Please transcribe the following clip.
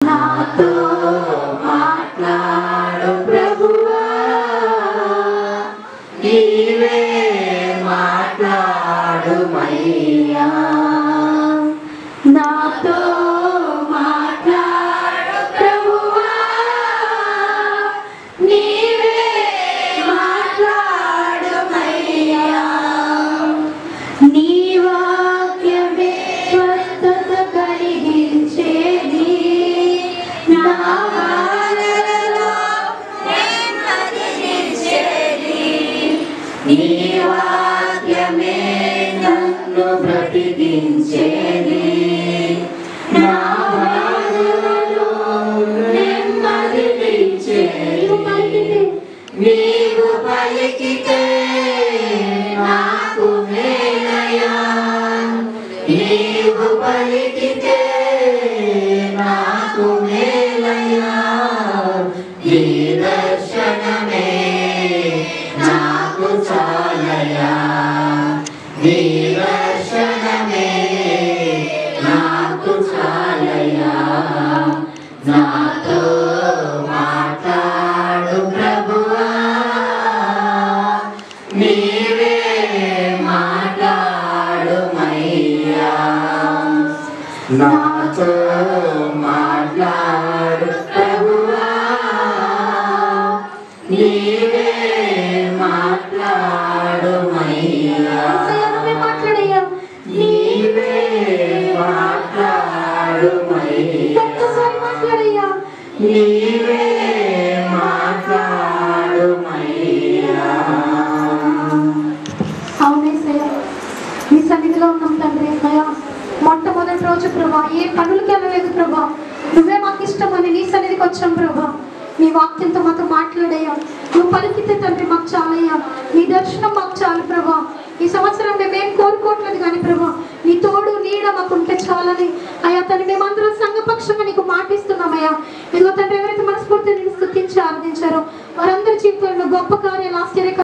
నాతో మాట్లాడు ప్రభువా, నీవే మాట్లాడుమయ్యా. నాతో మాట్లాడు ప్రభువా, నీవే మాట్లాడుమయ్యా. నీ వాక్యమే స్వస్థత కలిగించేది, నా బాధలలో నెమ్మదినిచ్చేది. నీ వాక్యమే నన్ను బ్రతికించేది, నా బాధలలో నెమ్మదినిచ్చేది. నీవు పలికితే నాకు మేలయా, నీవు పలికితే నాకు మేలయా. నీ దర్శనమే నాకు చాలయా, నీ దర్శనమే నాకు చాలయా. నాతో మాట్లాడు ప్రభువా, నీవే మాట్లాడుమయ్యా. నాతో మాట్లాడు ప్రభువా, నీవే మాట్లాడుమయ్యా. మాట్లాడయ్యా, నీవే మాట్లాడుమయ్యా. మాట్లాడయ్యా, నీవే మాట్లాడుమయ్యా. అవునేసయ్యా, నీ సన్నిధిలో ఉన్నాం తండ్రి. అయ్యా, మొట్టమొదటి రోజు ప్రభా ఏ పనులకి వెళ్ళలేదు ప్రభా, నువ్వే మాకు ఇష్టమని నీ సన్నిధికి వచ్చాం ప్రభా. నీ వాక్యంతో మాతో మాట్లాడయ్యా, నువ్వు పలికితే తండ్రి మాకు చాలయ్యా. నీ దర్శనం మాకు చాలు ప్రభా. ఈ సంవత్సరం మేమేం కోరుకోవట్లేదు కానీ ప్రభా, నీ తోడు నీడ మాకు ఉంటే చాలని అయ్యా తండ్రి మేమందరం సంఘపక్షంగా నీకు మాటిస్తున్నామయ్యా. ఇదిగో తండ్రి, ఎవరైతే మనస్ఫూర్తిగా నేను స్తుతించి ఆరాధించారో వారందరి జీవితంలో గొప్ప కార్యాలు, ఆశ్చర్య